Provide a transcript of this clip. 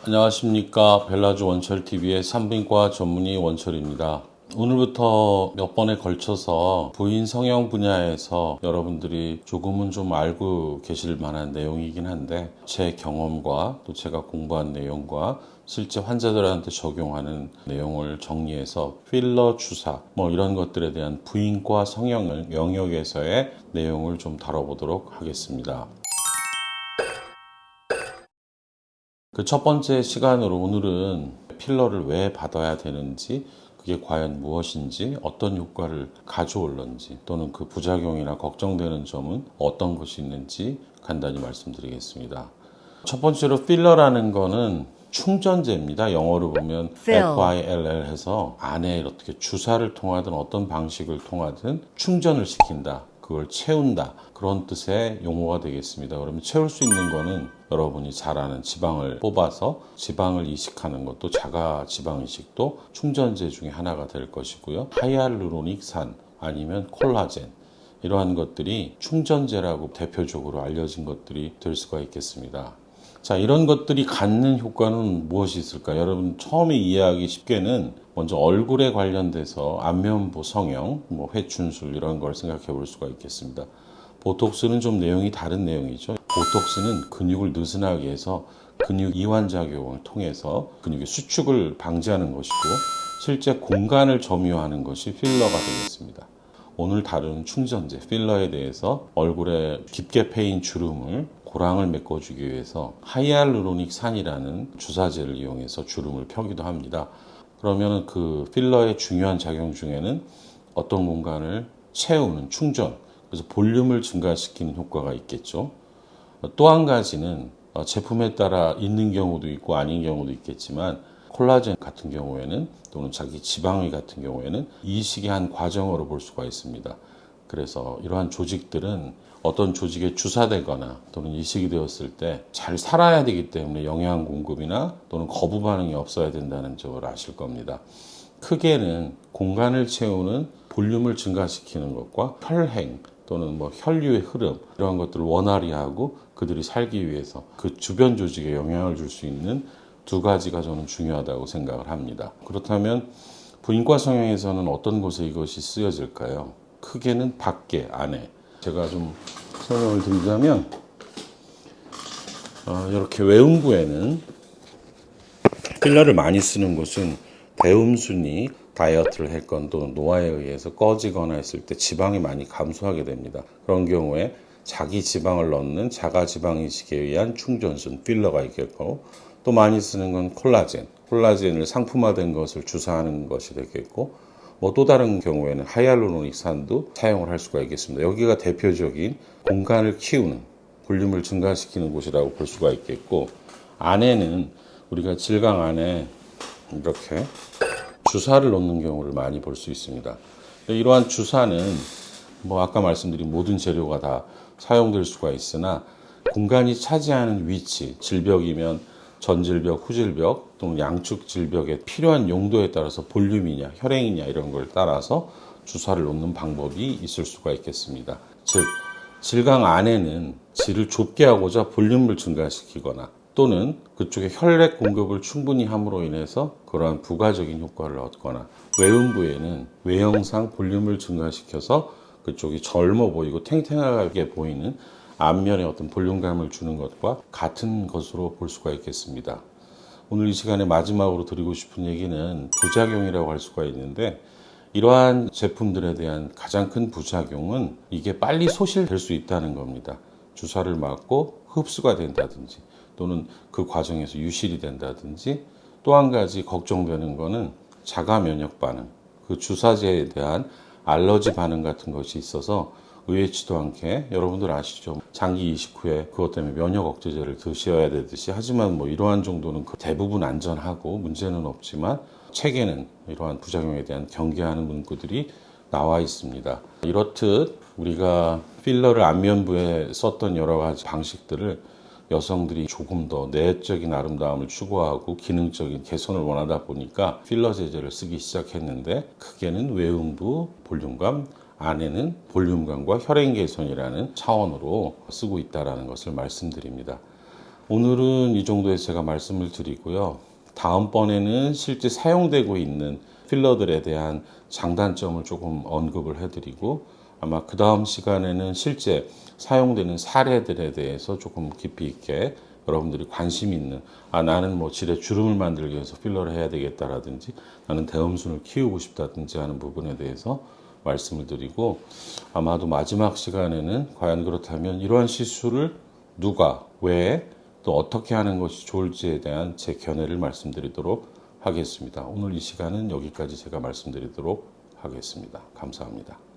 안녕하십니까. 벨라주 원철TV의 산부인과 전문의 원철입니다. 오늘부터 몇 번에 걸쳐서 부인 성형 분야에서 여러분들이 조금은 좀 알고 계실 만한 내용이긴 한데, 제 경험과 또 제가 공부한 내용과 실제 환자들한테 적용하는 내용을 정리해서 필러 주사 이런 것들에 대한 부인과 성형 영역에서의 내용을 좀 다뤄보도록 하겠습니다. 그 첫 번째 시간으로 오늘은 필러를 왜 받아야 되는지, 그게 과연 무엇인지, 어떤 효과를 가져올는지, 또는 그 부작용이나 걱정되는 점은 어떤 것이 있는지 간단히 말씀드리겠습니다. 첫 번째로 필러라는 거는 충전재입니다. 영어로 보면 FILL 해서 안에 어떻게 주사를 통하든 어떤 방식을 통하든 충전을 시킨다. 그걸 채운다. 그런 뜻의 용어가 되겠습니다. 그러면 채울 수 있는 거는 여러분이 잘 아는 지방을 뽑아서 지방을 이식하는 것도, 자가 지방 이식도 충전재 중에 하나가 될 것이고요. 하이알루로닉산 아니면 콜라겐, 이러한 것들이 충전재라고 대표적으로 알려진 것들이 될 수가 있겠습니다. 자, 이런 것들이 갖는 효과는 무엇이 있을까? 여러분 처음에 이해하기 쉽게는 먼저 얼굴에 관련돼서 안면부 성형, 회춘술 이런 걸 생각해 볼 수가 있겠습니다. 보톡스는 좀 내용이 다른 내용이죠. 보톡스는 근육을 느슨하게 해서 근육 이완작용을 통해서 근육의 수축을 방지하는 것이고, 실제 공간을 점유하는 것이 필러가 되겠습니다. 오늘 다루는 충전재, 필러에 대해서 얼굴에 깊게 패인 주름을, 고랑을 메꿔주기 위해서 하이알루로닉산이라는 주사제를 이용해서 주름을 펴기도 합니다. 그러면 그 필러의 중요한 작용 중에는 어떤 공간을 채우는 충전, 그래서 볼륨을 증가시키는 효과가 있겠죠. 또 한 가지는 제품에 따라 있는 경우도 있고 아닌 경우도 있겠지만, 콜라겐 같은 경우에는, 또는 자기 지방의 같은 경우에는 이식의 한 과정으로 볼 수가 있습니다. 그래서 이러한 조직들은 어떤 조직에 주사되거나 또는 이식이 되었을 때 잘 살아야 되기 때문에 영양 공급이나 또는 거부 반응이 없어야 된다는 점을 아실 겁니다. 크게는 공간을 채우는, 볼륨을 증가시키는 것과 혈행 또는 혈류의 흐름, 이러한 것들을 원활히 하고 그들이 살기 위해서 그 주변 조직에 영향을 줄 수 있는 두 가지가 저는 중요하다고 생각을 합니다. 그렇다면 부인과 성형에서는 어떤 곳에 이것이 쓰여질까요? 크게는 밖에, 안에. 제가 좀 설명을 드리자면, 이렇게 외음부에는 필러를 많이 쓰는 곳은 대음순이 다이어트를 했건 또는 노화에 의해서 꺼지거나 했을 때 지방이 많이 감소하게 됩니다. 그런 경우에 자기 지방을 넣는 자가지방 이식에 의한 충전순, 필러가 있겠고, 또 많이 쓰는 건 콜라겐을 상품화된 것을 주사하는 것이 되겠고, 또 다른 경우에는 하이알루로닉산도 사용을 할 수가 있겠습니다. 여기가 대표적인 공간을 키우는, 볼륨을 증가시키는 곳이라고 볼 수가 있겠고, 안에는 우리가 질강 안에 이렇게 주사를 놓는 경우를 많이 볼 수 있습니다. 이러한 주사는 아까 말씀드린 모든 재료가 다 사용될 수가 있으나, 공간이 차지하는 위치, 질벽이면 전질벽, 후질벽 또는 양측 질벽에 필요한 용도에 따라서 볼륨이냐, 혈행이냐 이런 걸 따라서 주사를 놓는 방법이 있을 수가 있겠습니다. 즉, 질강 안에는 질을 좁게 하고자 볼륨을 증가시키거나, 또는 그쪽에 혈액 공급을 충분히 함으로 인해서 그러한 부가적인 효과를 얻거나, 외음부에는 외형상 볼륨을 증가시켜서 그쪽이 젊어 보이고 탱탱하게 보이는 앞면에 어떤 볼륨감을 주는 것과 같은 것으로 볼 수가 있겠습니다. 오늘 이 시간에 마지막으로 드리고 싶은 얘기는 부작용이라고 할 수가 있는데, 이러한 제품들에 대한 가장 큰 부작용은 이게 빨리 소실될 수 있다는 겁니다. 주사를 맞고 흡수가 된다든지, 또는 그 과정에서 유실이 된다든지, 또 한 가지 걱정되는 거는 자가 면역 반응, 그 주사제에 대한 알러지 반응 같은 것이 있어서 의외치도 않게, 여러분들 아시죠? 장기 이식 후에 그것 때문에 면역 억제제를 드셔야 되듯이, 하지만 이러한 정도는 대부분 안전하고 문제는 없지만, 책에는 이러한 부작용에 대한 경계하는 문구들이 나와 있습니다. 이렇듯 우리가 필러를 안면부에 썼던 여러 가지 방식들을 여성들이 조금 더 내적인 아름다움을 추구하고 기능적인 개선을 원하다 보니까 필러 제제를 쓰기 시작했는데, 크게는 외음부 볼륨감, 안에는 볼륨감과 혈행 개선이라는 차원으로 쓰고 있다는 것을 말씀드립니다. 오늘은 이 정도에서 제가 말씀을 드리고요. 다음번에는 실제 사용되고 있는 필러들에 대한 장단점을 조금 언급을 해드리고, 아마 그 다음 시간에는 실제 사용되는 사례들에 대해서 조금 깊이 있게 여러분들이 관심 있는, 나는 뭐 질에 주름을 만들기 위해서 필러를 해야 되겠다라든지, 나는 대음순을 키우고 싶다든지 하는 부분에 대해서 말씀을 드리고, 아마도 마지막 시간에는 과연 그렇다면 이러한 시술을 누가, 왜, 또 어떻게 하는 것이 좋을지에 대한 제 견해를 말씀드리도록 하겠습니다. 오늘 이 시간은 여기까지 제가 말씀드리도록 하겠습니다. 감사합니다.